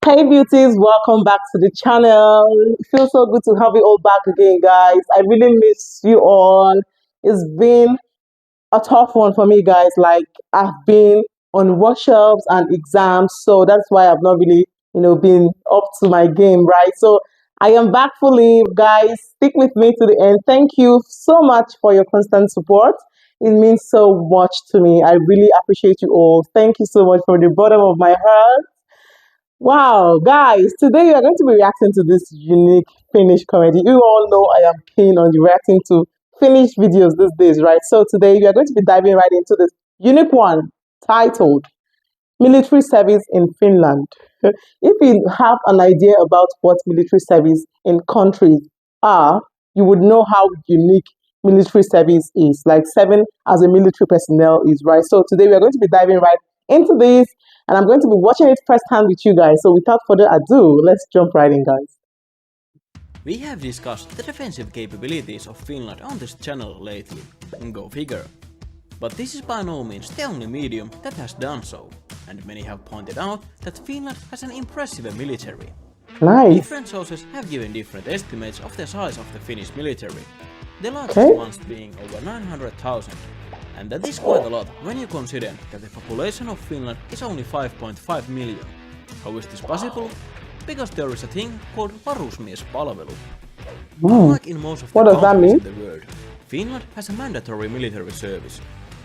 Hey beauties, welcome back to the channel. It feels so good to have you all back again, guys. I really miss you all. It's been a tough one for me, guys. Like, I've been on workshops and exams, so that's why I've not really, been up to my game, right? So I am back fully, guys. Stick with me to the end. Thank you so much for your constant support. It means so much to me. I really appreciate you all. Thank you so much from the bottom of my heart. Wow, guys, today we are going to be reacting to this unique Finnish comedy. You all know I am keen on reacting to Finnish videos these days, right? So today we are going to be diving right into this unique one titled Military Service in Finland. If you have an idea about what military service in countries are, you would know how unique military service is, like serving as a military personnel is, right? So today we are going to be diving right into this, and I'm going to be watching it firsthand with you guys. So without further ado, let's jump right in, guys. We have discussed the defensive capabilities of Finland on this channel lately. Go figure. But this is by no means the only medium that has done so, and many have pointed out that Finland has an impressive military. Nice. Different sources have given different estimates of the size of the Finnish military, the largest ones being over 900,000. And that is quite a lot when you consider that the population of Finland is only 5.5 million. How is this possible? Because there is a thing called varusmiespalvelu. Unlike in most of the countries in the world, Finland has a mandatory military service.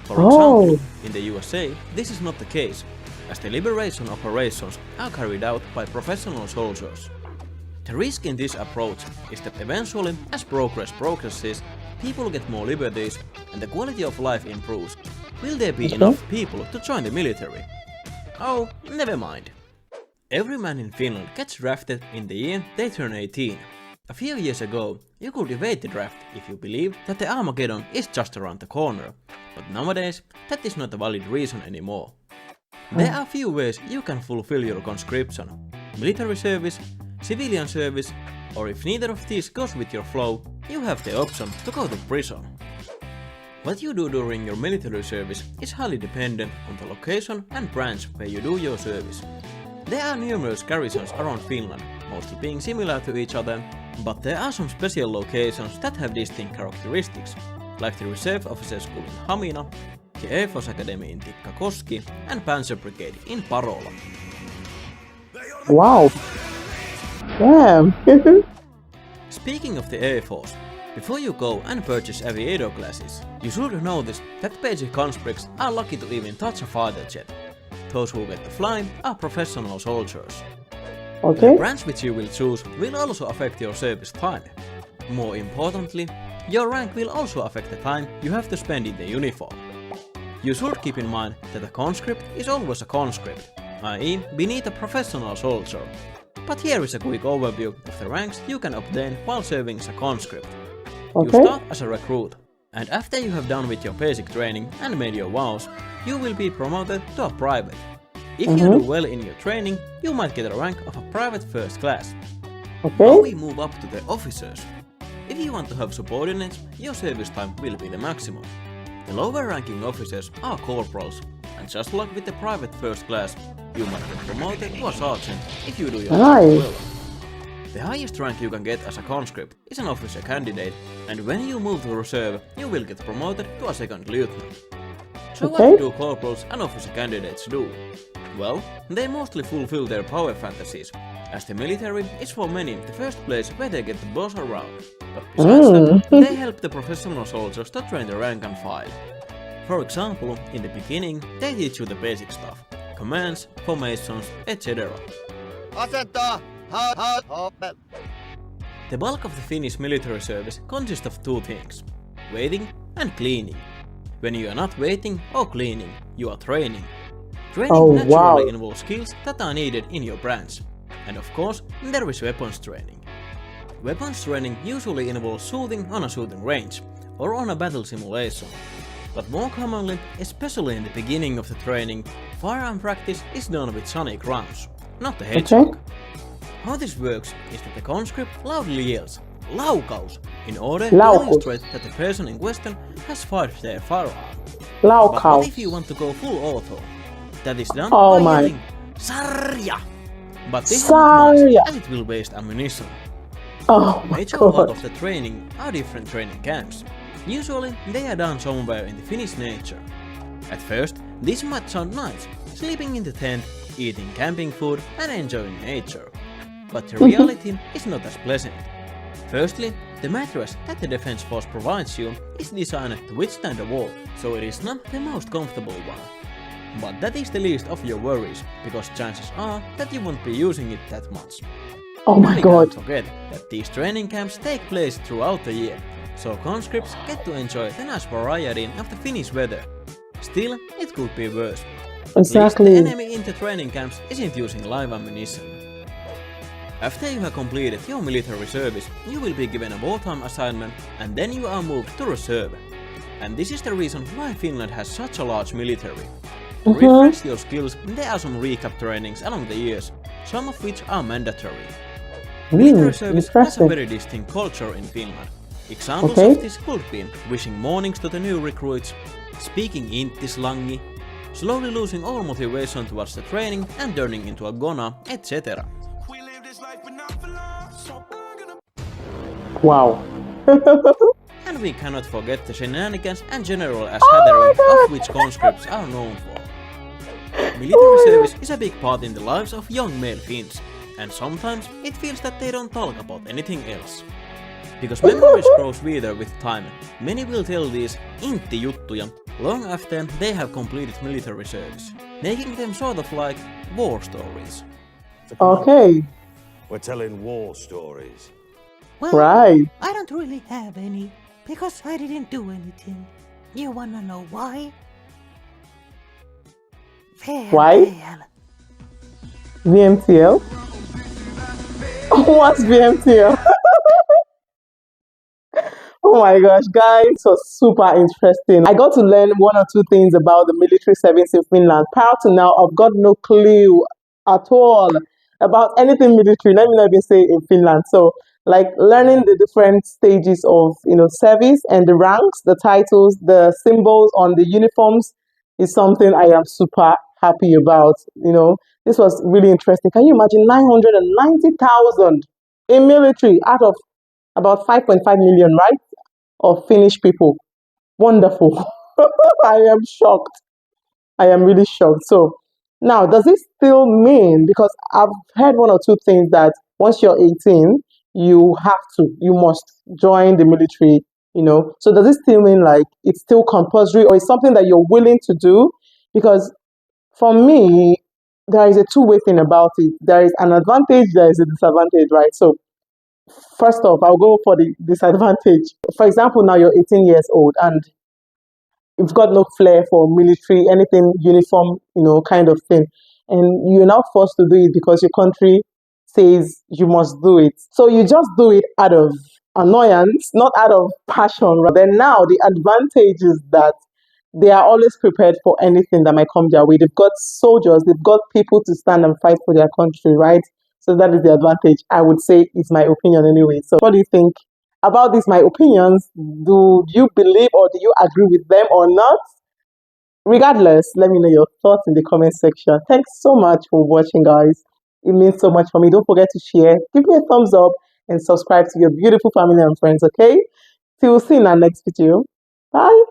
For example, in the USA, this is not the case, as the liberation operations are carried out by professional soldiers. The risk in this approach is that eventually, as progress progresses, people get more liberties and the quality of life improves. Will there be enough people to join the military? Oh, never mind. Every man in Finland gets drafted in the year they turn 18. A few years ago, you could evade the draft if you believed that the Armageddon is just around the corner, but nowadays that is not a valid reason anymore. There are few ways you can fulfill your conscription: military service, civilian service, or if neither of these goes with your flow, you have the option to go to prison. What you do during your military service is highly dependent on the location and branch where you do your service. There are numerous garrisons around Finland, mostly being similar to each other, but there are some special locations that have distinct characteristics, like the Reserve Officers School in Hamina, the Air Force Academy in Tikkakoski, and Panzer Brigade in Parola. Wow. Damn. Speaking of the Air Force, before you go and purchase aviator classes, you should notice that basic conscripts are lucky to even touch a fighter jet. Those who get to fly are professional soldiers. The branch which you will choose will also affect your service time. More importantly, your rank will also affect the time you have to spend in the uniform. You should keep in mind that a conscript is always a conscript, i.e. beneath a professional soldier. But here is a quick overview of the ranks you can obtain while serving as a conscript. You start as a recruit, and after you have done with your basic training and made your vows, you will be promoted to a private. If you do well in your training, you might get a rank of a private first class. Now we move up to the officers. If you want to have subordinates, your service time will be the maximum. The lower ranking officers are corporals, and just like with the private first class, you might get promoted to a sergeant if you do your job well. The highest rank you can get as a conscript is an officer candidate, and when you move to reserve, you will get promoted to a second lieutenant. So what do corporals and officer candidates do? Well, they mostly fulfill their power fantasies, as the military is for many the first place where they get the boss around. But besides that, they help the professional soldiers to train the rank and file. For example, in the beginning, they teach you the basic stuff: commands, formations, etc. The bulk of the Finnish military service consists of two things: waiting and cleaning. When you are not waiting or cleaning, you are training. Training naturally involves skills that are needed in your branch. And of course, there is weapons training. Weapons training usually involves shooting on a shooting range, or on a battle simulation. But more commonly, especially in the beginning of the training, firearm practice is done with sonic rounds, not the hedgehog. How this works is that the conscript loudly yells "Laukaus" in order to illustrate that the person in question has fired their firearm. But what if you want to go full auto? That is done by yelling "Sarja" But this is not nice, Sorry. as it will waste ammunition. Oh A my major part god. of the training are different training camps. Usually, they are done somewhere in the Finnish nature. At first, this might sound nice, sleeping in the tent, eating camping food and enjoying nature. But the reality is not as pleasant. Firstly, the mattress that the defense force provides you is designed to withstand a war, so it is not the most comfortable one. But that is the least of your worries, because chances are that you won't be using it that much. Oh And my we god. can't forget that these training camps take place throughout the year, so conscripts get to enjoy the nice variety of the Finnish weather. Still, it could be worse. At least the Exactly. enemy in the training camps isn't using live ammunition. After you have completed your military service, you will be given a wartime assignment and then you are moved to reserve. And this is the reason why Finland has such a large military. To refresh your skills, there are some recap trainings along the years, some of which are mandatory. Military service has a Interesting. very distinct culture in Finland. Examples Okay. of this could be wishing mornings to the new recruits, speaking intislangi, slowly losing all motivation towards the training and turning into a gona, etc. Wow. And we cannot forget the shenanigans and general ass Oh my hattering god. of which conscripts are known for. Military service is a big part in the lives of young male Finns, and sometimes it feels that they don't talk about anything else. Because memories grow sweeter with time, many will tell these intti-juttuja long after they have completed military service, making them sort of like war stories. Okay. We're telling war stories. Well, Right. I don't really have any, because I didn't do anything. You wanna know why? Why? VMTL. VMTL? What's VMTL? Oh my gosh, guys, it was super interesting. I got to learn one or two things about the military service in Finland. Prior to now, I've got no clue at all about anything military. Let me not even say in Finland. So, like learning the different stages of service and the ranks, the titles, the symbols on the uniforms is something I am super happy about. This was really interesting. Can you imagine 990,000 in military out of about 5.5 million, right? Of Finnish people. Wonderful. I am shocked. I am really shocked. So now, does this still mean, because I've heard one or two things that once you're 18, you must join the military. So does this still mean like it's still compulsory or it's something that you're willing to do? Because for me, there is a two-way thing about it. There is an advantage, there is a disadvantage, right? So first off, I'll go for the disadvantage. For example, now you're 18 years old and you've got no flair for military, anything uniform, kind of thing. And you're now forced to do it because your country says you must do it. So you just do it out of annoyance, not out of passion. Then now the advantage is that they are always prepared for anything that might come their way. They've got soldiers, they've got people to stand and fight for their country, right? So that is the advantage. I would say it's my opinion anyway. So what do you think about these, my opinions? Do you believe or do you agree with them or not? Regardless, let me know your thoughts in the comment section. Thanks so much for watching, guys. It means so much for me. Don't forget to share, give me a thumbs up, and subscribe to your beautiful family and friends, okay? Till we see in our next video. Bye.